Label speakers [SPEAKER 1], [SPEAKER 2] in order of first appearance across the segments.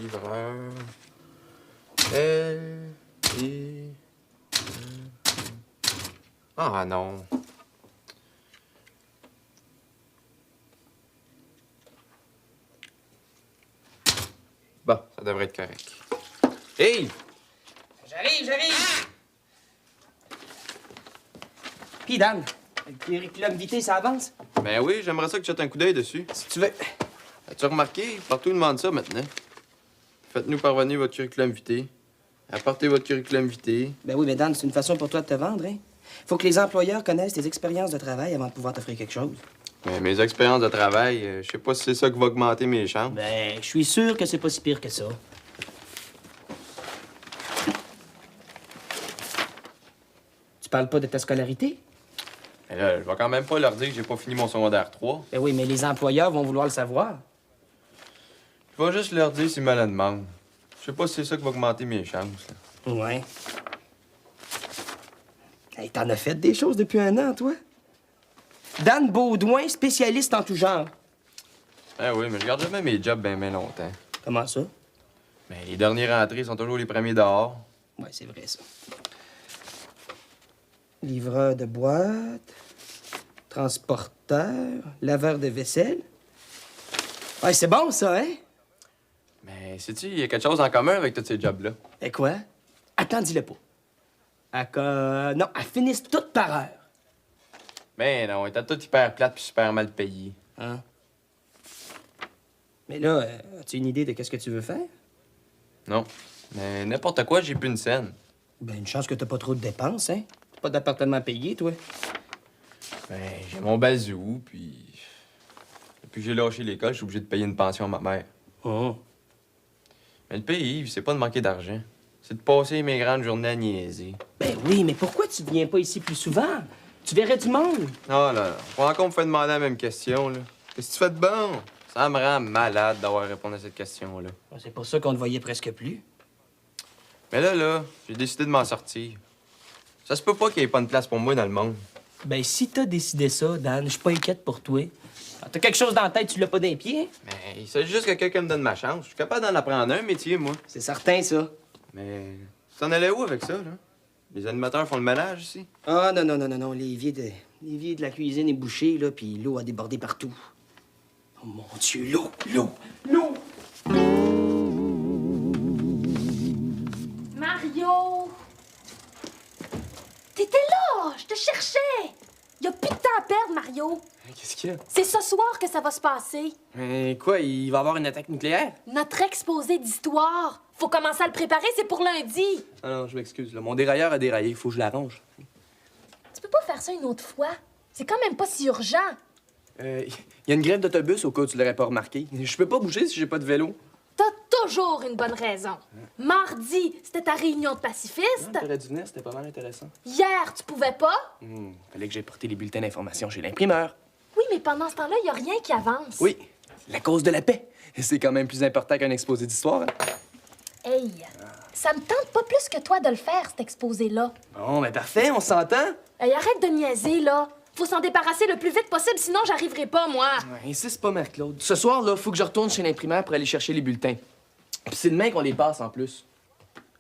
[SPEAKER 1] livreur. L, I... Ah non. Bon, ça devrait être correct. Hey!
[SPEAKER 2] J'arrive! Puis, Dan, le curriculum vitae, ça avance?
[SPEAKER 1] Ben oui, j'aimerais ça que tu jettes un coup d'œil dessus.
[SPEAKER 2] Si tu veux.
[SPEAKER 1] As-tu remarqué? Partout, ils demandent ça maintenant. Faites-nous parvenir votre curriculum vitae. Apportez votre curriculum vitae.
[SPEAKER 2] Ben oui, mais Dan, c'est une façon pour toi de te vendre, hein? Faut que les employeurs connaissent tes expériences de travail avant de pouvoir t'offrir quelque chose.
[SPEAKER 1] Mais mes expériences de travail, je sais pas si c'est ça qui va augmenter mes chances.
[SPEAKER 2] Ben, je suis sûr que c'est pas si pire que ça. Tu parles pas de ta scolarité?
[SPEAKER 1] Mais là, je vais quand même pas leur dire que j'ai pas fini mon secondaire 3.
[SPEAKER 2] Ben oui, mais les employeurs vont vouloir le savoir.
[SPEAKER 1] Je vais juste leur dire s'ils me la demandent. Je sais pas si c'est ça qui va augmenter mes chances. Là.
[SPEAKER 2] Ouais. Hey, t'en as fait des choses depuis un an, toi? Dan Baudouin, spécialiste en tout genre.
[SPEAKER 1] Ben oui, mais je garde jamais mes jobs bien longtemps.
[SPEAKER 2] Comment ça?
[SPEAKER 1] Mais les derniers rentrées sont toujours les premiers dehors.
[SPEAKER 2] Ouais, c'est vrai, ça. Livreur de boîtes, transporteur, laveur de vaisselle. Ouais, c'est bon, ça, hein?
[SPEAKER 1] Mais sais-tu, il y a quelque chose en commun avec tous ces jobs-là.
[SPEAKER 2] Et quoi? Attends, dis-le pas. Non, elles finissent toutes par heure.
[SPEAKER 1] Ben non, ils étaient tous hyper plates puis super mal payés.
[SPEAKER 2] Hein? Mais là, as-tu une idée de qu'est-ce que tu veux faire?
[SPEAKER 1] Non. Mais n'importe quoi, j'ai plus une scène.
[SPEAKER 2] Ben, une chance que t'as pas trop de dépenses, hein? T'as pas d'appartement payé, toi.
[SPEAKER 1] Ben, j'ai mon bazou, puis... Depuis que j'ai lâché l'école, je suis obligé de payer une pension à ma mère.
[SPEAKER 2] Oh.
[SPEAKER 1] Mais le pays, c'est pas de manquer d'argent. C'est de passer mes grandes journées à niaiser.
[SPEAKER 2] Ben oui, mais pourquoi tu viens pas ici plus souvent? Tu verrais du monde.
[SPEAKER 1] Oh là là, faut encore me faire demander la même question, là. Qu'est-ce que tu fais de bon? Ça me rend malade d'avoir répondu à cette question-là.
[SPEAKER 2] C'est pour ça qu'on te voyait presque plus.
[SPEAKER 1] Mais là, j'ai décidé de m'en sortir. Ça se peut pas qu'il y ait pas de place pour moi dans le monde.
[SPEAKER 2] Ben, si t'as décidé ça, Dan, je suis pas inquiète pour toi. Ah, t'as quelque chose dans la tête, tu l'as pas d'un pied?
[SPEAKER 1] Mais il s'agit juste que quelqu'un me donne ma chance. Je suis capable d'en apprendre un métier, moi.
[SPEAKER 2] C'est certain, ça.
[SPEAKER 1] Mais tu t'en allais où avec ça, là? Les animateurs font le ménage ici?
[SPEAKER 2] Ah, non. L'évier de la cuisine est bouché, là, puis l'eau a débordé partout. Oh, mon Dieu, l'eau!
[SPEAKER 3] Mario! T'étais là! Je te cherchais! Y a plus de temps à perdre, Mario.
[SPEAKER 2] Qu'est-ce qu'il y a?
[SPEAKER 3] C'est ce soir que ça va se passer.
[SPEAKER 2] Mais quoi, il va y avoir une attaque nucléaire?
[SPEAKER 3] Notre exposé d'histoire. Faut commencer à le préparer, c'est pour lundi.
[SPEAKER 2] Ah non, je m'excuse, là. Mon dérailleur a déraillé, il faut que je l'arrange.
[SPEAKER 3] Tu peux pas faire ça une autre fois. C'est quand même pas si urgent.
[SPEAKER 2] Il y a une grève d'autobus au cas où tu l'aurais pas remarqué. Je peux pas bouger si j'ai pas de vélo.
[SPEAKER 3] T'as toujours une bonne raison. Mardi, c'était ta réunion de pacifistes.
[SPEAKER 2] T'aurais dû venir, c'était pas mal intéressant.
[SPEAKER 3] Hier, tu pouvais pas.
[SPEAKER 2] Fallait que j'aie porté les bulletins d'information chez l'imprimeur.
[SPEAKER 3] Oui, mais pendant ce temps-là, y a rien qui avance.
[SPEAKER 2] Oui, la cause de la paix. C'est quand même plus important qu'un exposé d'histoire. Hein?
[SPEAKER 3] Hey, ça me tente pas plus que toi de le faire, cet exposé-là.
[SPEAKER 2] Bon, ben parfait, on s'entend.
[SPEAKER 3] Hey, arrête de niaiser, là. Faut s'en débarrasser le plus vite possible, sinon j'arriverai pas, moi.
[SPEAKER 2] Ouais, insiste pas, Marc-Claude. Ce soir, là, faut que je retourne chez l'imprimeur pour aller chercher les bulletins. Puis c'est demain qu'on les passe, en plus.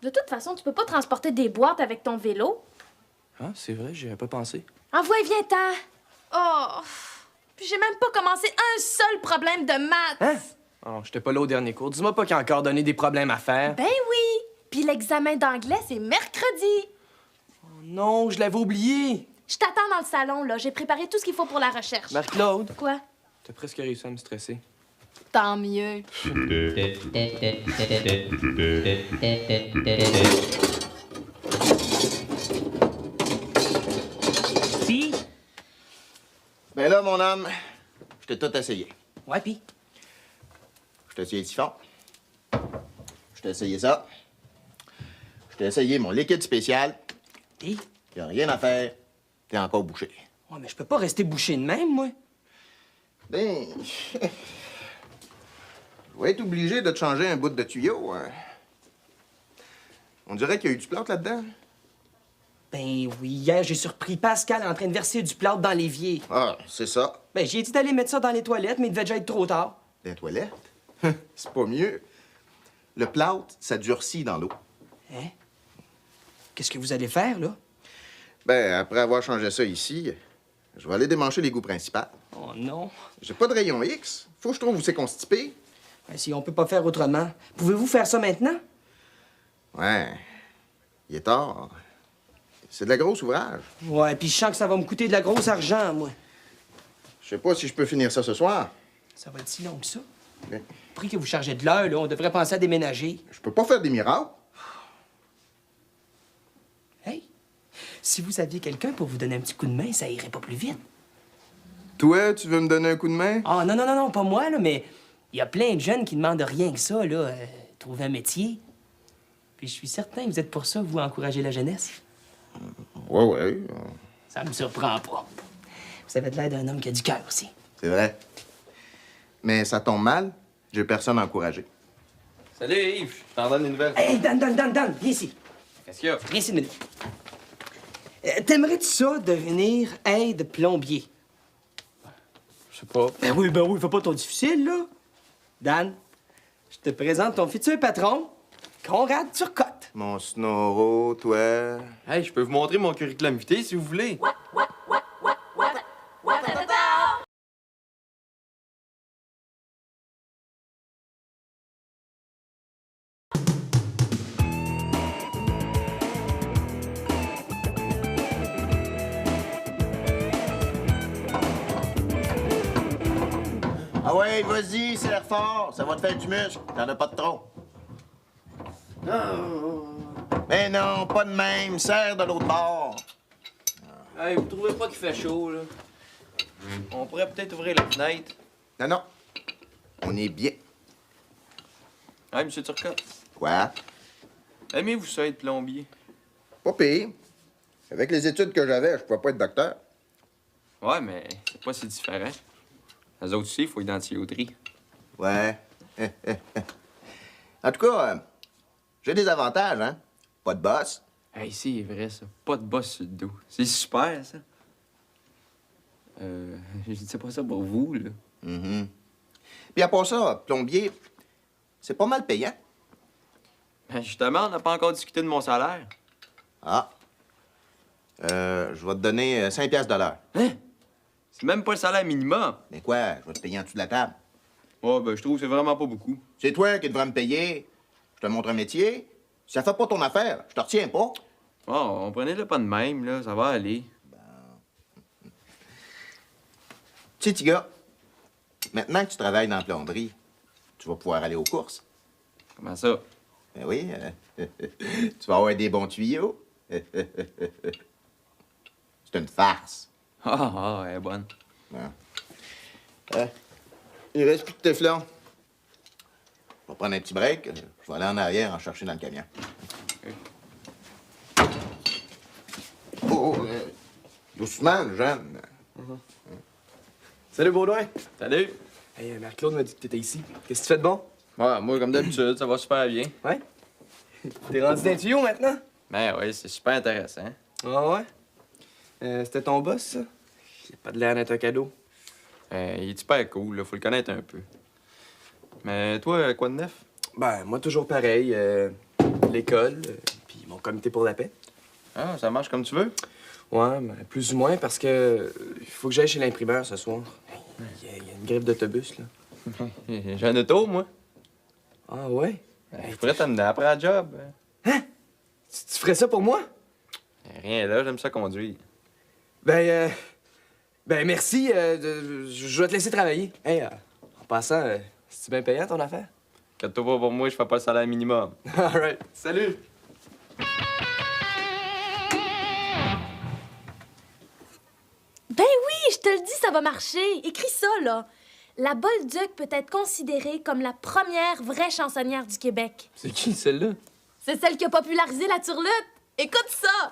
[SPEAKER 3] De toute façon, tu peux pas transporter des boîtes avec ton vélo.
[SPEAKER 2] Ah, c'est vrai, j'y avais pas pensé.
[SPEAKER 3] Envoie, viens-t'en. Oh, puis j'ai même pas commencé un seul problème de maths.
[SPEAKER 2] Hein? Oh, j'étais pas là au dernier cours. Dis-moi pas qu'il y a encore donné des problèmes à faire.
[SPEAKER 3] Ben oui. Puis l'examen d'anglais, c'est mercredi.
[SPEAKER 2] Oh non, je l'avais oublié.
[SPEAKER 3] Je t'attends dans le salon, là. J'ai préparé tout ce qu'il faut pour la recherche.
[SPEAKER 2] Marc-Claude,
[SPEAKER 3] Quoi?
[SPEAKER 2] t'as presque réussi à me stresser.
[SPEAKER 3] Tant mieux.
[SPEAKER 2] Pis?
[SPEAKER 4] Ben là, mon homme, je t'ai tout essayé.
[SPEAKER 2] Ouais, pis?
[SPEAKER 4] Je t'ai essayé le siphon. Je t'ai essayé ça. Je t'ai essayé mon liquide spécial.
[SPEAKER 2] Pis?
[SPEAKER 4] Y a rien à faire. T'es encore bouché.
[SPEAKER 2] Ouais, mais je peux pas rester bouché de même, moi.
[SPEAKER 4] Ben... Je vais être obligé de te changer un bout de tuyau. Hein. On dirait qu'il y a eu du plâtre là-dedans.
[SPEAKER 2] Ben oui, hier, j'ai surpris Pascal en train de verser du plâtre dans l'évier.
[SPEAKER 4] Ah, c'est ça.
[SPEAKER 2] Ben, j'ai dit d'aller mettre ça dans les toilettes, mais il devait déjà être trop tard.
[SPEAKER 4] Des toilettes. C'est pas mieux. Le plâtre, ça durcit dans l'eau.
[SPEAKER 2] Hein? Qu'est-ce que vous allez faire, là?
[SPEAKER 4] Ben, après avoir changé ça ici, je vais aller démancher l'égout principal.
[SPEAKER 2] Oh non.
[SPEAKER 4] J'ai pas de rayon X. Faut que je trouve où c'est constipé.
[SPEAKER 2] Ben, si on peut pas faire autrement, pouvez-vous faire ça maintenant?
[SPEAKER 4] Ouais. Il est tard. C'est de la grosse ouvrage.
[SPEAKER 2] Ouais, puis je sens que ça va me coûter de la grosse argent, moi.
[SPEAKER 4] Je sais pas si je peux finir ça ce soir.
[SPEAKER 2] Ça va être si long que ça.
[SPEAKER 4] Mais
[SPEAKER 2] Prix que vous chargez de l'heure, là, on devrait penser à déménager.
[SPEAKER 4] je peux pas faire des miracles.
[SPEAKER 2] Hey, si vous aviez quelqu'un pour vous donner un petit coup de main, ça irait pas plus vite.
[SPEAKER 1] Toi, tu veux me donner un coup de main?
[SPEAKER 2] Ah, non, non, non, non, pas moi, là, mais il y a plein de jeunes qui demandent rien que ça, là, trouver un métier. Puis je suis certain que vous êtes pour ça, vous encourager la jeunesse.
[SPEAKER 4] Ouais.
[SPEAKER 2] Ça me surprend pas. Vous avez de l'air d'un homme qui a du cœur aussi.
[SPEAKER 4] C'est vrai. Mais ça tombe mal. J'ai personne à encourager.
[SPEAKER 1] Salut Yves, je t'en donne une nouvelle.
[SPEAKER 2] Hey, Dan, viens ici.
[SPEAKER 1] Qu'est-ce qu'il y a?
[SPEAKER 2] Viens ici une minute. T'aimerais-tu ça, devenir aide plombier?
[SPEAKER 1] Je sais pas.
[SPEAKER 2] Ben oui, fais pas trop difficile, là. Dan, je te présente ton futur patron, Conrad Turcotte.
[SPEAKER 4] Mon snoro, toi.
[SPEAKER 1] Hey, je peux vous montrer mon curriculum vitae si vous voulez.
[SPEAKER 4] Ah ouais, vas-y, serre fort. Ça va te faire du muscle. T'en as pas de trop. Mais non, pas de même. Serre de l'autre bord.
[SPEAKER 1] Hey, vous trouvez pas qu'il fait chaud, là? On pourrait peut-être ouvrir la fenêtre.
[SPEAKER 4] Non. On est bien.
[SPEAKER 1] Hey, monsieur Turcotte,
[SPEAKER 4] Quoi?
[SPEAKER 1] aimez-vous ça être plombier?
[SPEAKER 4] Pas pire. Avec les études que j'avais, je pouvais pas être docteur.
[SPEAKER 1] Ouais, mais c'est pas si différent. Les autres aussi, il faut identifier au tri.
[SPEAKER 4] Ouais. En tout cas, j'ai des avantages, hein? Pas de boss.
[SPEAKER 1] Hey, c'est vrai, ça. Pas de boss sur le dos. C'est super, ça. Je dis pas ça pour vous, là.
[SPEAKER 4] Puis à part ça, plombier, c'est pas mal payant.
[SPEAKER 1] Ben, justement, on n'a pas encore discuté de mon salaire.
[SPEAKER 4] Ah. Je vais te donner 5 piastres de l'heure.
[SPEAKER 1] Hein? C'est même pas le salaire minimum.
[SPEAKER 4] Mais quoi? Je vais te payer en dessous de la table.
[SPEAKER 1] Oh, ben, je trouve que c'est vraiment pas beaucoup.
[SPEAKER 4] C'est toi qui devrais me payer. Je te montre un métier. Si ça fait pas ton affaire, je te retiens pas.
[SPEAKER 1] Oh, on prenait le pas de même, là. Ça va aller.
[SPEAKER 4] Tu sais, petit gars, maintenant que tu travailles dans la plomberie, tu vas pouvoir aller aux courses.
[SPEAKER 1] Comment ça?
[SPEAKER 4] Ben oui, tu vas avoir des bons tuyaux. C'est une farce.
[SPEAKER 1] Elle est bonne.
[SPEAKER 4] Il reste plus de téflon. On va prendre un petit break. Je vais aller en arrière en chercher dans le camion. Doucement, jeune.
[SPEAKER 5] Salut, Baudouin.
[SPEAKER 1] Salut!
[SPEAKER 5] Hey, Marc-Claude m'a dit que t'étais ici. Qu'est-ce que tu fais de bon?
[SPEAKER 1] Ouais, moi, comme d'habitude, ça va super bien.
[SPEAKER 5] Ouais? T'es rendu dans les tuyaux maintenant?
[SPEAKER 1] Ben oui, c'est super intéressant.
[SPEAKER 5] Ah ouais? C'était ton boss, ça? Il a pas de l'air d'être un cadeau.
[SPEAKER 1] Il est super cool, là. Faut le connaître un peu. Mais toi, quoi de neuf?
[SPEAKER 5] Ben, moi, toujours pareil. L'école, puis mon comité pour la paix.
[SPEAKER 1] Ah, ça marche comme tu veux?
[SPEAKER 5] Ouais, ben, plus ou moins, parce que il faut que j'aille chez l'imprimeur ce soir. Il y a une grève d'autobus, là.
[SPEAKER 1] J'ai un auto, moi.
[SPEAKER 5] Ah ouais?
[SPEAKER 1] Je pourrais t'amener après la job.
[SPEAKER 5] Hein? Tu ferais ça pour moi?
[SPEAKER 1] Rien là, j'aime ça conduire.
[SPEAKER 5] Ben, merci. Je vais te laisser travailler. Hey, en passant, c'est bien payant ton affaire?
[SPEAKER 1] Inquiète-toi pas pour moi, je fais pas le salaire minimum.
[SPEAKER 5] All right. Salut!
[SPEAKER 3] Ben oui, je te le dis, ça va marcher. Écris ça, là. La Bolduc peut être considérée comme la première vraie chansonnière du Québec.
[SPEAKER 5] C'est qui, celle-là?
[SPEAKER 3] C'est celle qui a popularisé la turlute. Écoute ça!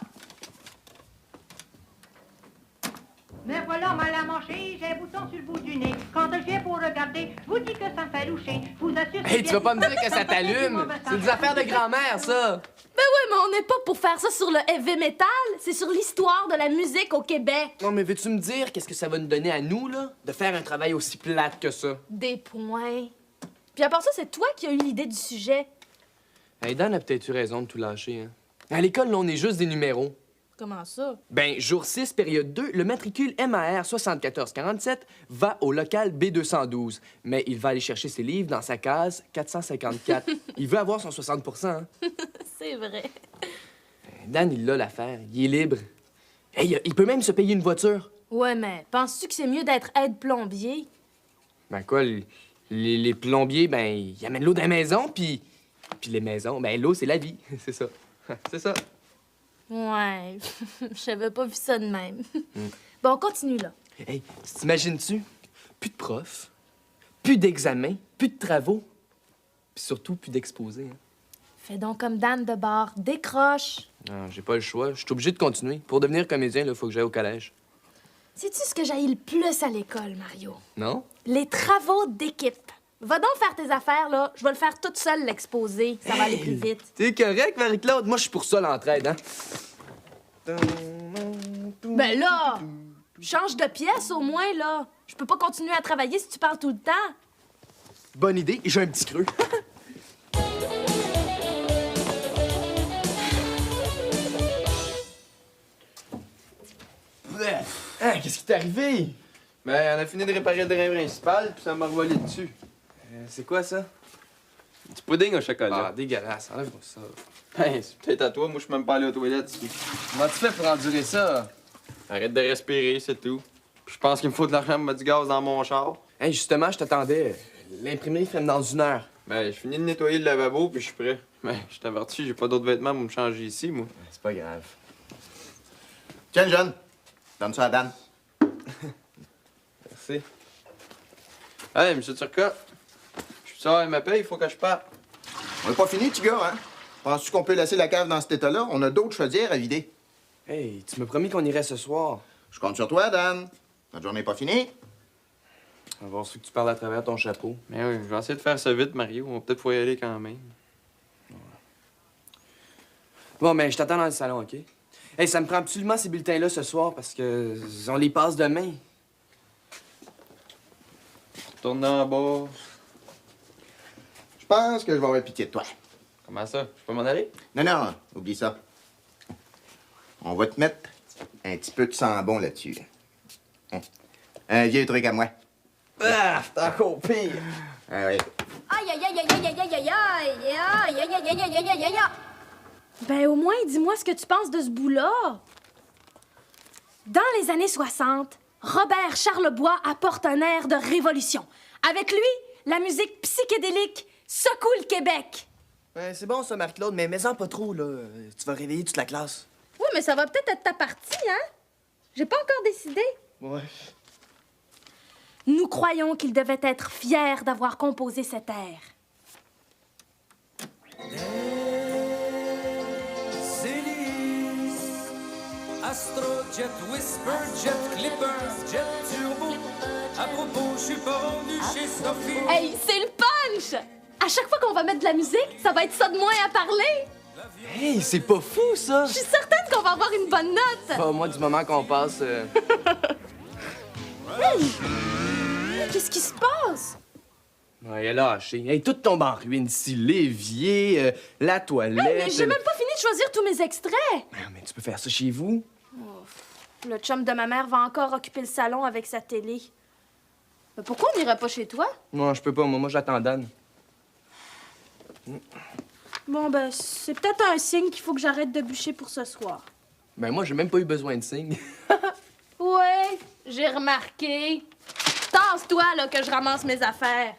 [SPEAKER 6] Me voilà mal à manger, j'ai un bouton sur le bout du nez. Quand je viens pour regarder, je vous dis que ça me fait loucher. Je vous assure que
[SPEAKER 5] Hey, tu vas pas me dire que ça t'allume! C'est des affaires de grand-mère, ça!
[SPEAKER 3] Ben ouais, mais on n'est pas pour faire ça sur le heavy metal. C'est sur l'histoire de la musique au Québec.
[SPEAKER 5] Non, mais veux-tu me dire qu'est-ce que ça va nous donner à nous, là, de faire un travail aussi plate que ça?
[SPEAKER 3] Des points. Puis à part ça, c'est toi qui as eu l'idée du sujet.
[SPEAKER 5] Hey, Dan a peut-être eu raison de tout lâcher, hein. À l'école, là, on est juste des numéros.
[SPEAKER 3] Comment ça?
[SPEAKER 5] Ben, jour 6, période 2, le matricule MAR 7447 va au local B212. Mais il va aller chercher ses livres dans sa case 454. Il veut avoir son 60 hein.
[SPEAKER 3] C'est vrai.
[SPEAKER 5] Dan, il a l'affaire. Il est libre. Hey, il peut même se payer une voiture.
[SPEAKER 3] Ouais, mais penses-tu que c'est mieux d'être aide-plombier?
[SPEAKER 5] Ben quoi, les plombiers, ben, ils amènent l'eau dans la maison, puis les maisons, ben, l'eau, c'est la vie. C'est ça. C'est ça.
[SPEAKER 3] Ouais, j'avais pas vu ça de même. Bon, continue, là.
[SPEAKER 5] Hey, t'imagines-tu? Plus de profs, plus d'examens, plus de travaux, puis surtout plus d'exposés. Hein.
[SPEAKER 3] Fais donc comme Dan de bord, décroche.
[SPEAKER 5] Non, j'ai pas le choix. Je suis obligé de continuer. Pour devenir comédien, il faut que j'aille au collège.
[SPEAKER 3] Sais-tu ce que j'haïs le plus à l'école, Mario?
[SPEAKER 5] Non?
[SPEAKER 3] Les travaux d'équipe. Va donc faire tes affaires, là. Je vais le faire toute seule, l'exposer. Ça va aller plus vite.
[SPEAKER 5] T'es correct, Marie-Claude? Moi, je suis pour ça, l'entraide, hein?
[SPEAKER 3] Ben là, change de pièce au moins, là. Je peux pas continuer à travailler si tu parles tout le temps.
[SPEAKER 5] Bonne idée, et j'ai un petit creux. Hein, qu'est-ce qui t'est arrivé?
[SPEAKER 1] Ben, on a fini de réparer le drain principal, puis ça m'a revolé dessus.
[SPEAKER 5] C'est quoi, ça?
[SPEAKER 1] Du pudding au chocolat.
[SPEAKER 5] Ah, dégueulasse. Enlève-moi ça.
[SPEAKER 1] Ben, c'est peut-être à toi, moi je suis même pas allé aux toilettes.
[SPEAKER 5] Comment tu fais pour endurer ça?
[SPEAKER 1] Arrête de respirer, c'est tout. Puis je pense qu'il me faut de l'argent pour mettre du gaz dans mon char.
[SPEAKER 5] Hey, justement, je t'attendais. L'imprimerie ferme dans 1 heure.
[SPEAKER 1] Ben, je finis de nettoyer le lavabo, puis je suis prêt. Ben, je t'avertis, j'ai pas d'autres vêtements pour me changer ici, moi.
[SPEAKER 5] C'est pas grave.
[SPEAKER 4] Tiens, jeune, donne ça à Dan.
[SPEAKER 5] Merci.
[SPEAKER 1] Hey, monsieur Turcotte, je suis sors ma paye, il faut que je parte.
[SPEAKER 4] On n'est pas fini, petit gars, hein? Penses-tu qu'on peut laisser la cave dans cet état-là? On a d'autres chaudières à vider.
[SPEAKER 5] Hey, tu m'as promis qu'on irait ce soir.
[SPEAKER 4] Je compte sur toi, Dan. Notre journée n'est pas finie.
[SPEAKER 5] On va voir ce que tu parles à travers ton chapeau.
[SPEAKER 1] Mais oui, je vais essayer de faire ça vite, Mario. On va peut-être pouvoir y aller quand même.
[SPEAKER 5] Bon, ben, je t'attends dans le salon, OK? Hey, ça me prend absolument ces bulletins-là ce soir parce que on les passe demain.
[SPEAKER 1] Tourne en bas.
[SPEAKER 4] Je pense que je vais avoir pitié de toi.
[SPEAKER 1] Comment ça? Je peux m'en aller?
[SPEAKER 4] Non, non, oublie ça. On va te mettre un petit peu de sang-bon là-dessus. Hein? Un vieux truc à moi.
[SPEAKER 5] Ah, c'est encore pire.
[SPEAKER 4] Ah oui.
[SPEAKER 3] Aïe, aïe, aïe, aïe, aïe, aïe, aïe, aïe, aïe, aïe, aïe, aïe, aïe, aïe, aïe, aïe. Ben, au moins, dis-moi ce que tu penses de ce bout-là. Dans les années 60, Robert Charlebois apporte un air de révolution. Avec lui, la musique psychédélique secoue le Québec.
[SPEAKER 5] Ben, c'est bon, ça, Marc-Claude, mais mets-en pas trop, là. Tu vas réveiller toute la classe.
[SPEAKER 3] Oui, mais ça va peut-être être ta partie, hein? J'ai pas encore décidé.
[SPEAKER 5] Ouais.
[SPEAKER 3] Nous croyons qu'il devait être fier d'avoir composé cet air.
[SPEAKER 7] Astrojet, Whisper, Jet, Clipper, Jet Turbo. À propos, je suis pas rendu chez Sophie.
[SPEAKER 3] Hey, c'est le punch! À chaque fois qu'on va mettre de la musique, ça va être ça de moins à parler.
[SPEAKER 5] Hey, c'est pas fou, ça!
[SPEAKER 3] Je suis certaine qu'on va avoir une bonne note.
[SPEAKER 5] Pas au moins du moment qu'on passe.
[SPEAKER 3] Hey! Qu'est-ce qui se passe?
[SPEAKER 5] Ouais, elle a lâché. Hey, tout tombe en ruine ici. L'évier, la toilette.
[SPEAKER 3] Hey, mais j'ai même pas fini de choisir tous mes extraits.
[SPEAKER 5] Ah, mais tu peux faire ça chez vous.
[SPEAKER 3] Le chum de ma mère va encore occuper le salon avec sa télé. Mais pourquoi on n'irait pas chez toi?
[SPEAKER 5] Non, je peux pas. Moi j'attends Dan.
[SPEAKER 3] Bon, ben, c'est peut-être un signe qu'il faut que j'arrête de bûcher pour ce soir.
[SPEAKER 5] Ben, moi, j'ai même pas eu besoin de signe.
[SPEAKER 3] Ouais, j'ai remarqué. Tasse-toi, là, que je ramasse mes affaires.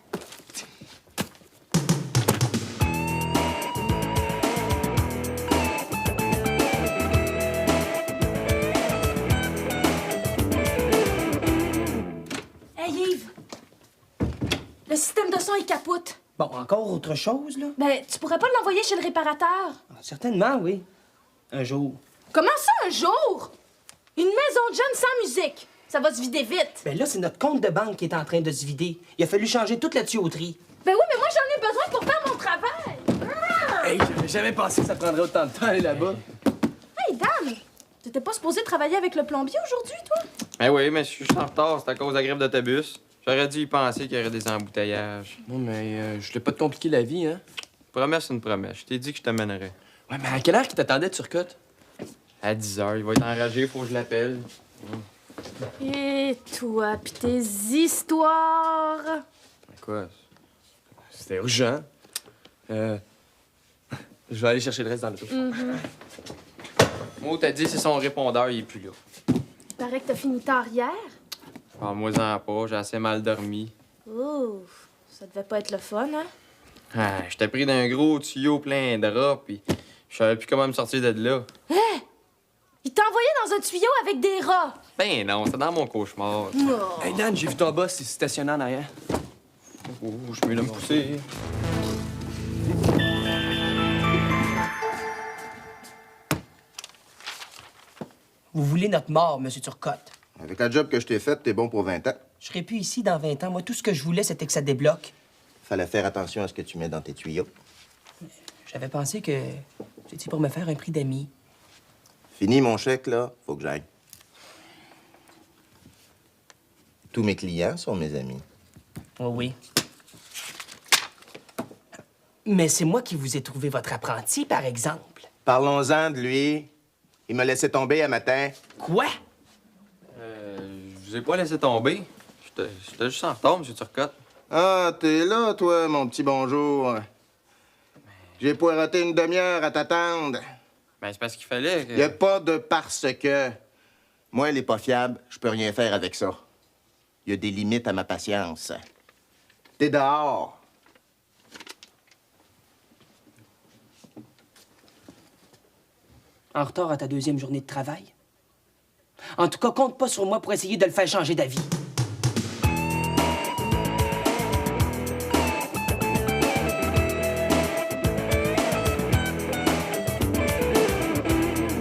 [SPEAKER 3] Hey, Yves! Le système de son, il capote.
[SPEAKER 2] Bon, encore autre chose, là?
[SPEAKER 3] Ben, tu pourrais pas l'envoyer chez le réparateur?
[SPEAKER 2] Ah, certainement, oui. Un jour.
[SPEAKER 3] Comment ça, un jour? Une maison de jeunes sans musique. Ça va se vider vite.
[SPEAKER 2] Ben là, c'est notre compte de banque qui est en train de se vider. Il a fallu changer toute la tuyauterie.
[SPEAKER 3] Ben oui, mais moi, j'en ai besoin pour faire mon travail.
[SPEAKER 5] Hey, j'avais jamais pensé que ça prendrait autant de temps aller là-bas.
[SPEAKER 3] Hey, Dan! T'étais pas supposé travailler avec le plombier aujourd'hui, toi?
[SPEAKER 1] Ben oui, mais je suis en retard, c'est à cause de la grève d'autobus. J'aurais dû y penser qu'il y aurait des embouteillages.
[SPEAKER 5] Non, mais je voulais pas te compliquer la vie, hein?
[SPEAKER 1] Promesse, c'est une promesse. Je t'ai dit que je t'amènerais.
[SPEAKER 5] Ouais, mais à quelle heure qu'il t'attendait, Turcotte?
[SPEAKER 1] À 10 h, il va être enragé, faut que je l'appelle.
[SPEAKER 3] Et toi, pis tes histoires.
[SPEAKER 1] Quoi?
[SPEAKER 5] C'était urgent. Je vais aller chercher le reste dans l'auto.
[SPEAKER 1] Moi, t'as dit, c'est son répondeur, il est plus là.
[SPEAKER 3] Il paraît que t'as fini tard hier.
[SPEAKER 1] Parle-moi-en pas, j'ai assez mal dormi.
[SPEAKER 3] Ouf, ça devait pas être le fun, hein?
[SPEAKER 1] Ah, j'étais pris d'un gros tuyau plein de draps, pis je savais plus comment me sortir de là.
[SPEAKER 3] Il t'a envoyé dans un tuyau avec des rats.
[SPEAKER 1] Ben non, c'est dans mon cauchemar.
[SPEAKER 3] Oh.
[SPEAKER 5] Hey, Dan, j'ai vu ton boss, il s'est stationné en arrière.
[SPEAKER 1] Oh, je suis mieux de me pousser.
[SPEAKER 2] Vous voulez notre mort, Monsieur Turcotte.
[SPEAKER 4] Avec la job que je t'ai faite, t'es bon pour 20 ans.
[SPEAKER 2] Je serai plus ici dans 20 ans. Moi, tout ce que je voulais, c'était que ça débloque.
[SPEAKER 4] Fallait faire attention à ce que tu mets dans tes tuyaux.
[SPEAKER 2] J'avais pensé que c'était pour me faire un prix d'amis.
[SPEAKER 4] Fini mon chèque, là. Faut que j'aille. Tous mes clients sont mes amis.
[SPEAKER 2] Oh oui. Mais c'est moi qui vous ai trouvé votre apprenti, par exemple.
[SPEAKER 4] Parlons-en de lui. Il m'a laissé tomber un matin.
[SPEAKER 2] Quoi?
[SPEAKER 1] Je vous ai pas laissé tomber. J'étais juste en retard, M. Turcotte.
[SPEAKER 4] Ah, t'es là, toi, mon petit bonjour. J'ai poireauté une demi-heure à t'attendre.
[SPEAKER 1] Ben, c'est parce qu'il fallait que...
[SPEAKER 4] Y a pas de parce que. Moi, elle est pas fiable. Je peux rien faire avec ça. Y a des limites à ma patience. T'es dehors.
[SPEAKER 2] En retard à ta deuxième journée de travail? En tout cas, compte pas sur moi pour essayer de le faire changer d'avis.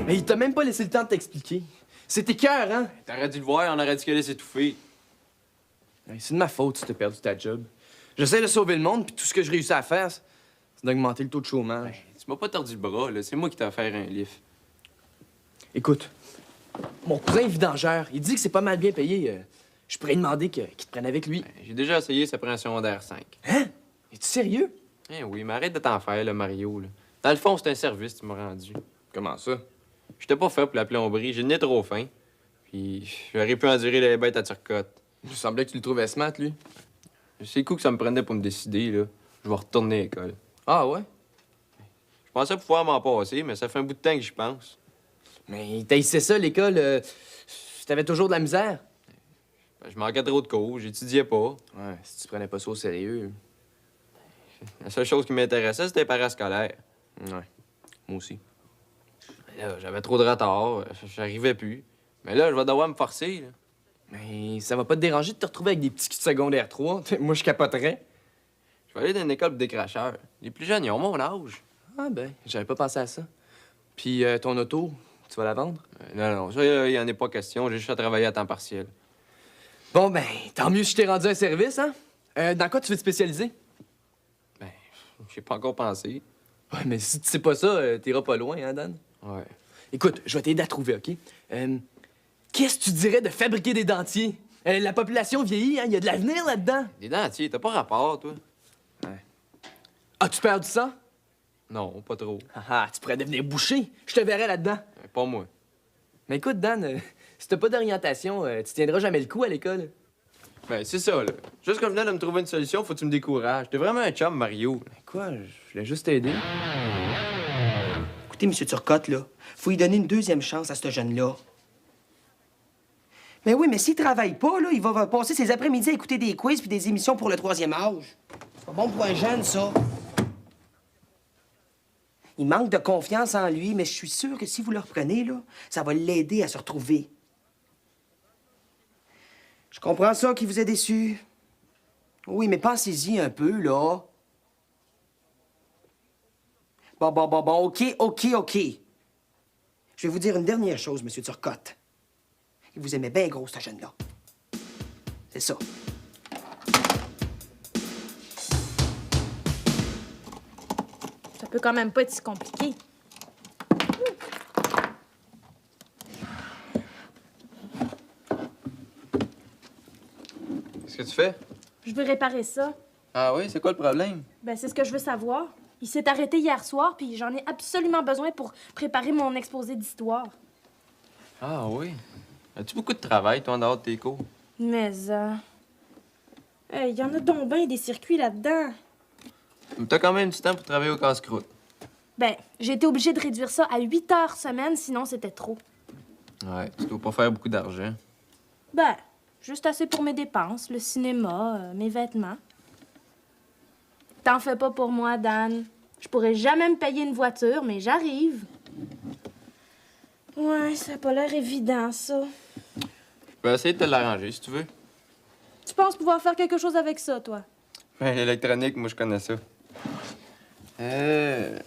[SPEAKER 5] Mais il t'a même pas laissé le temps de t'expliquer. C'était cœur, hein?
[SPEAKER 1] T'aurais dû le voir, on aurait dit qu'elle allait s'étouffer.
[SPEAKER 5] Hey, c'est de ma faute si t'as perdu ta job. J'essaie de sauver le monde, puis tout ce que je réussis à faire, c'est d'augmenter le taux de chômage.
[SPEAKER 1] Tu m'as pas tordu le bras, là. C'est moi qui t'ai offert un lift.
[SPEAKER 5] Écoute, mon cousin vidangeur, il dit que c'est pas mal bien payé. Je pourrais lui demander qu'il te prenne avec lui.
[SPEAKER 1] Ben, j'ai déjà essayé, ça prend un secondaire 5.
[SPEAKER 5] Hein? Es-tu sérieux?
[SPEAKER 1] Eh oui, mais arrête de t'en faire, là, Mario, là. Dans le fond, c'est un service que tu m'as rendu.
[SPEAKER 5] Comment ça?
[SPEAKER 1] J'étais pas fait pour la plomberie, j'ai le nez trop fin. Puis j'aurais pu endurer les bêtes à Turcotte.
[SPEAKER 5] Il me semblait que tu le trouvais smart, lui.
[SPEAKER 1] C'est le coup que ça me prenait pour me décider, là. Je vais retourner à l'école.
[SPEAKER 5] Ah ouais?
[SPEAKER 1] Je pensais pouvoir m'en passer, mais ça fait un bout de temps que j'y pense.
[SPEAKER 5] Mais t'haïssais ça, l'école. T'avais toujours de la misère.
[SPEAKER 1] Ben, je manquais trop de cours, j'étudiais pas.
[SPEAKER 5] Ouais, si tu prenais pas ça au sérieux.
[SPEAKER 1] La seule chose qui m'intéressait, c'était les parascolaires.
[SPEAKER 5] Ouais, moi aussi.
[SPEAKER 1] Mais là, j'avais trop de retard, j'arrivais plus. Mais là, je vais devoir me forcer, là.
[SPEAKER 5] Mais ça va pas te déranger de te retrouver avec des petits culs de secondaire 3? Moi, je capoterais.
[SPEAKER 1] Je vais aller dans une école pour décracheurs. Les plus jeunes, ils ont mon âge.
[SPEAKER 5] Ah ben, j'avais pas pensé à ça. Puis ton auto, tu vas la vendre?
[SPEAKER 1] Non, ça, il y en a pas question. J'ai juste à travailler à temps partiel.
[SPEAKER 5] Bon ben, tant mieux si je t'ai rendu un service, hein? Dans quoi tu veux te spécialiser?
[SPEAKER 1] Ben, j'ai pas encore pensé.
[SPEAKER 5] Ouais, mais si tu sais pas ça, t'iras pas loin, hein, Dan?
[SPEAKER 1] Ouais.
[SPEAKER 5] Écoute, je vais t'aider à trouver, OK? Qu'est-ce que tu dirais de fabriquer des dentiers? La population vieillit, hein? Il y a de l'avenir là-dedans.
[SPEAKER 1] Des dentiers, t'as pas rapport, toi?
[SPEAKER 5] As-tu perdu ça?
[SPEAKER 1] Non, pas trop.
[SPEAKER 5] Ah, tu pourrais devenir boucher. Je te verrais là-dedans.
[SPEAKER 1] Pas moi.
[SPEAKER 5] Mais écoute, Dan, si t'as pas d'orientation, tu tiendras jamais le coup à l'école.
[SPEAKER 1] Ben, c'est ça, là. Juste quand je venais de me trouver une solution, faut que tu me décourages. T'es vraiment un chum, Mario.
[SPEAKER 5] Mais quoi? Je voulais juste t'aider.
[SPEAKER 2] Écoutez, Monsieur Turcotte, là, faut lui donner une deuxième chance à ce jeune-là. Mais oui, mais s'il travaille pas, là, il va passer ses après-midi à écouter des quiz puis des émissions pour le troisième âge. C'est pas bon pour un jeune, ça. Il manque de confiance en lui, mais je suis sûr que si vous le reprenez, là, ça va l'aider à se retrouver. Je comprends ça qui vous a déçu. Oui, mais pensez-y un peu, là. Bon, OK. Je vais vous dire une dernière chose, Monsieur Turcotte. Il vous aimait bien gros, ce jeune-là. C'est ça.
[SPEAKER 3] Ça peut quand même pas être si compliqué.
[SPEAKER 1] Qu'est-ce que que tu fais?
[SPEAKER 3] Je veux réparer ça.
[SPEAKER 1] Ah oui, c'est quoi le problème?
[SPEAKER 3] Ben, c'est ce que je veux savoir. Il s'est arrêté hier soir, puis j'en ai absolument besoin pour préparer mon exposé d'histoire.
[SPEAKER 1] Ah oui. As-tu beaucoup de travail, toi, en dehors de tes cours?
[SPEAKER 3] Mais, il y en a donc bien des circuits là-dedans.
[SPEAKER 1] Mais t'as quand même du temps pour travailler au casse-croûte.
[SPEAKER 3] Ben, j'ai été obligée de réduire ça à 8 heures semaine, sinon c'était trop.
[SPEAKER 1] Ouais, tu dois pas faire beaucoup d'argent.
[SPEAKER 3] Ben, juste assez pour mes dépenses, le cinéma, mes vêtements. T'en fais pas pour moi, Dan. Je pourrais jamais me payer une voiture, mais j'arrive. Ouais, ça a pas l'air évident, ça.
[SPEAKER 1] Je peux essayer de te l'arranger, si tu veux.
[SPEAKER 3] Tu penses pouvoir faire quelque chose avec ça, toi?
[SPEAKER 1] Ben, l'électronique, moi, je connais ça. Le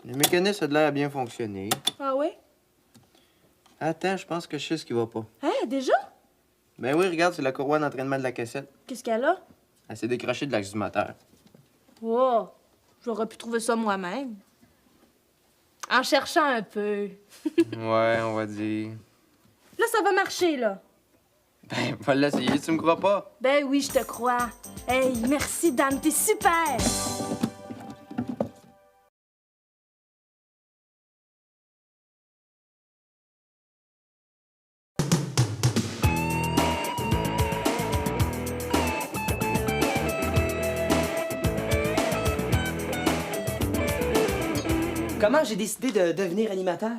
[SPEAKER 1] mécanisme a de l'air à bien fonctionner.
[SPEAKER 3] Ah oui?
[SPEAKER 1] Attends, je pense que je sais ce qui va pas.
[SPEAKER 3] Hein, déjà?
[SPEAKER 1] Ben oui, regarde, c'est la courroie d'entraînement de la cassette.
[SPEAKER 3] Qu'est-ce qu'elle a?
[SPEAKER 1] Elle s'est décrochée de l'axe du moteur.
[SPEAKER 3] Oh, j'aurais pu trouver ça moi-même. En cherchant un peu.
[SPEAKER 1] Ouais, on va dire.
[SPEAKER 3] Là, ça va marcher, là.
[SPEAKER 1] Ben, va l'essayer, tu me crois pas?
[SPEAKER 3] Ben oui, je te crois. Hey, merci, Dan, t'es super!
[SPEAKER 2] Comment j'ai décidé de devenir animateur?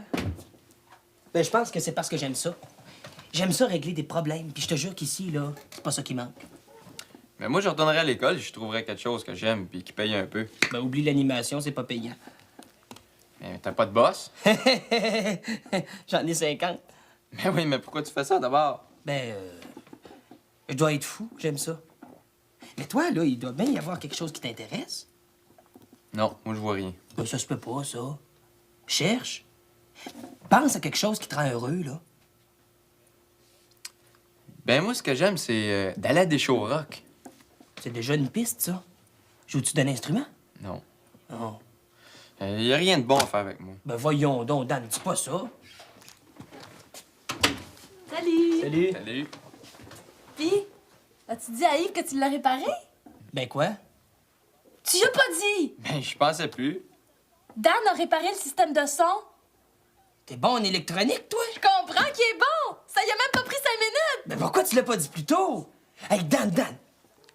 [SPEAKER 2] Ben, je pense que c'est parce que j'aime ça. J'aime ça régler des problèmes. Puis je te jure qu'ici, là, c'est pas ça qui manque.
[SPEAKER 1] Mais moi, je retournerai à l'école et je trouverais quelque chose que j'aime puis qui paye un peu.
[SPEAKER 2] Ben, oublie l'animation, c'est pas payant.
[SPEAKER 1] Mais t'as pas de boss?
[SPEAKER 2] J'en ai 50.
[SPEAKER 1] Ben oui, mais pourquoi tu fais ça d'abord?
[SPEAKER 2] Ben, je dois être fou, j'aime ça. Mais toi, là, il doit bien y avoir quelque chose qui t'intéresse.
[SPEAKER 1] Non, moi, je vois rien.
[SPEAKER 2] Ben, ça se peut pas, ça. Cherche. Pense à quelque chose qui te rend heureux, là.
[SPEAKER 1] Ben moi, ce que j'aime, c'est d'aller à des shows rock.
[SPEAKER 2] C'est déjà une piste, ça. Joues-tu d'un instrument?
[SPEAKER 1] Non.
[SPEAKER 2] Non.
[SPEAKER 1] Y a rien de bon à faire avec moi.
[SPEAKER 2] Ben, voyons donc, Dan, dis pas ça.
[SPEAKER 3] Salut!
[SPEAKER 2] Salut.
[SPEAKER 1] Salut.
[SPEAKER 3] Pis, as-tu dit à Yves que tu l'as réparé?
[SPEAKER 2] Ben, quoi?
[SPEAKER 3] Tu y as pas dit!
[SPEAKER 1] Ben, je pensais plus.
[SPEAKER 3] Dan a réparé le système de son.
[SPEAKER 2] T'es bon en électronique, toi?
[SPEAKER 3] Je comprends qu'il est bon! Ça y a même pas pris 5 minutes!
[SPEAKER 2] Ben, pourquoi tu l'as pas dit plus tôt? Hey, Dan,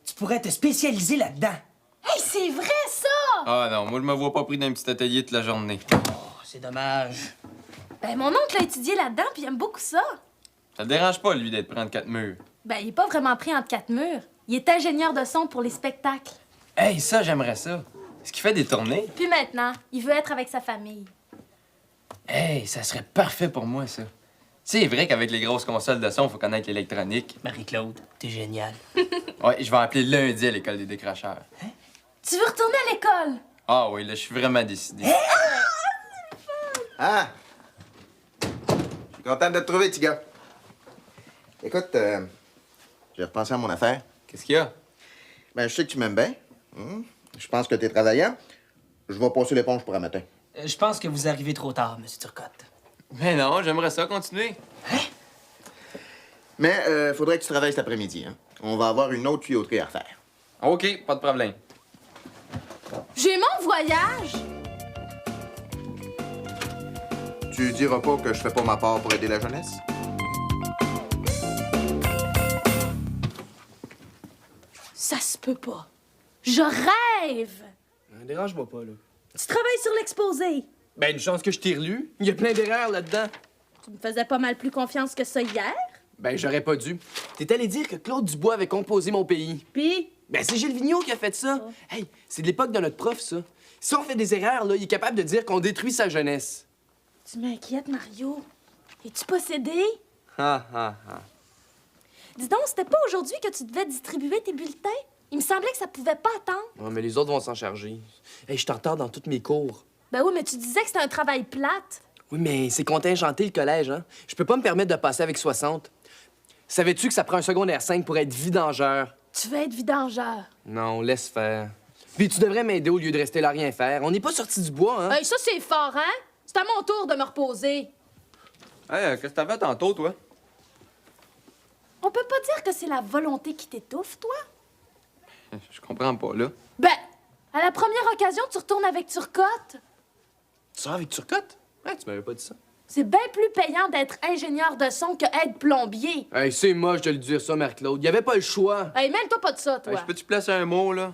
[SPEAKER 2] tu pourrais te spécialiser là-dedans.
[SPEAKER 3] Hey, c'est vrai, ça!
[SPEAKER 1] Ah non, moi, je me vois pas pris d'un petit atelier toute la journée.
[SPEAKER 2] Oh, c'est dommage.
[SPEAKER 3] Ben, mon oncle a étudié là-dedans, puis il aime beaucoup ça.
[SPEAKER 1] Ça te dérange pas, lui, d'être pris entre 4 murs?
[SPEAKER 3] Ben, il est pas vraiment pris entre 4 murs. Il est ingénieur de son pour les spectacles.
[SPEAKER 1] Hey, ça, j'aimerais ça. Est-ce qu'il fait des tournées?
[SPEAKER 3] Puis maintenant, il veut être avec sa famille.
[SPEAKER 1] Hey, ça serait parfait pour moi, ça. C'est vrai qu'avec les grosses consoles de son, faut connaître l'électronique.
[SPEAKER 2] Marie-Claude, t'es génial.
[SPEAKER 1] Ouais, je vais appeler lundi à l'école des décrocheurs.
[SPEAKER 3] Tu veux retourner à l'école?
[SPEAKER 1] Ah oui, là, je suis vraiment décidé.
[SPEAKER 4] Ah! Je suis content de te trouver, petit gars. Écoute, j'ai repensé à mon affaire.
[SPEAKER 1] Qu'est-ce qu'il y a?
[SPEAKER 4] Ben, je sais que tu m'aimes bien. Je pense que t'es travaillant. Je vais passer l'éponge pour un matin.
[SPEAKER 2] Je pense que vous arrivez trop tard, Monsieur Turcotte.
[SPEAKER 1] Mais non, j'aimerais ça continuer.
[SPEAKER 4] Mais faudrait que tu travailles cet après-midi, hein. On va avoir une autre tuyauterie à refaire.
[SPEAKER 1] OK, pas de problème.
[SPEAKER 3] J'ai mon voyage!
[SPEAKER 4] Tu diras pas que je fais pas ma part pour aider la jeunesse?
[SPEAKER 3] Ça se peut pas. Je rêve!
[SPEAKER 5] Dérange-moi pas, là.
[SPEAKER 3] Tu travailles sur l'exposé.
[SPEAKER 5] Ben, une chance que je t'ai relu. Il y a plein d'erreurs là-dedans.
[SPEAKER 3] Tu me faisais pas mal plus confiance que ça hier.
[SPEAKER 5] Ben, j'aurais pas dû. T'es allé dire que Claude Dubois avait composé mon pays.
[SPEAKER 3] Puis,
[SPEAKER 5] Ben, c'est Gilles Vigneault qui a fait ça. Hey, c'est de l'époque de notre prof, ça. Si on fait des erreurs, là, il est capable de dire qu'on détruit sa jeunesse.
[SPEAKER 3] tu m'inquiètes, Mario. Es-tu possédé?
[SPEAKER 5] Ha, ha, ha.
[SPEAKER 3] Dis donc, c'était pas aujourd'hui que tu devais distribuer tes bulletins? Il me semblait que ça pouvait pas attendre.
[SPEAKER 5] Ouais, mais les autres vont s'en charger. Hey, je suis en retard dans tous mes cours.
[SPEAKER 3] Ben oui, mais tu disais que c'était un travail plate.
[SPEAKER 5] Oui, mais c'est contingenté, le collège, hein? Je peux pas me permettre de passer avec 60. Savais-tu que ça prend un secondaire 5 pour être vidangeur?
[SPEAKER 3] Tu veux être vidangeur.
[SPEAKER 5] Non, laisse faire. Puis tu devrais m'aider au lieu de rester là à rien faire. On n'est pas sorti du bois, hein?
[SPEAKER 3] Hey, ça, c'est fort, hein? C'est à mon tour de me reposer.
[SPEAKER 1] Hey, qu'est-ce que t'as fait tantôt, toi?
[SPEAKER 3] On peut pas dire que c'est la volonté qui t'étouffe, toi?
[SPEAKER 1] Je comprends pas, là.
[SPEAKER 3] Ben, à la première occasion, tu retournes avec Turcotte.
[SPEAKER 1] Tu sors avec Turcotte? Ouais, tu m'avais pas dit ça.
[SPEAKER 3] C'est bien plus payant d'être ingénieur de son que être plombier.
[SPEAKER 5] Hey, c'est moche de le dire ça, Marc-Claude. Il y avait pas le choix.
[SPEAKER 3] Hey, mêle-toi pas de ça, toi.
[SPEAKER 1] Hey, je peux-tu placer un mot, là?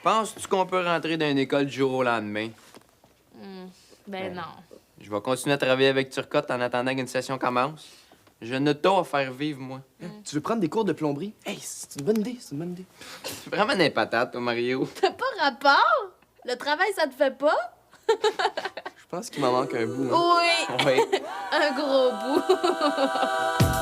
[SPEAKER 1] Penses-tu qu'on peut rentrer dans une école du jour au lendemain?
[SPEAKER 3] Ben non.
[SPEAKER 1] Je vais continuer à travailler avec Turcotte en attendant qu'une session commence. Je ne t'ai à faire vivre, moi.
[SPEAKER 5] Tu veux prendre des cours de plomberie? Hey, c'est une bonne idée, c'est une bonne idée.
[SPEAKER 1] C'est vraiment des patates, toi, Mario.
[SPEAKER 3] T'as pas rapport? Le travail, ça te fait pas?
[SPEAKER 5] Je pense qu'il m'en manque un bout. Hein.
[SPEAKER 3] Oui,
[SPEAKER 1] Oui.
[SPEAKER 3] un gros bout.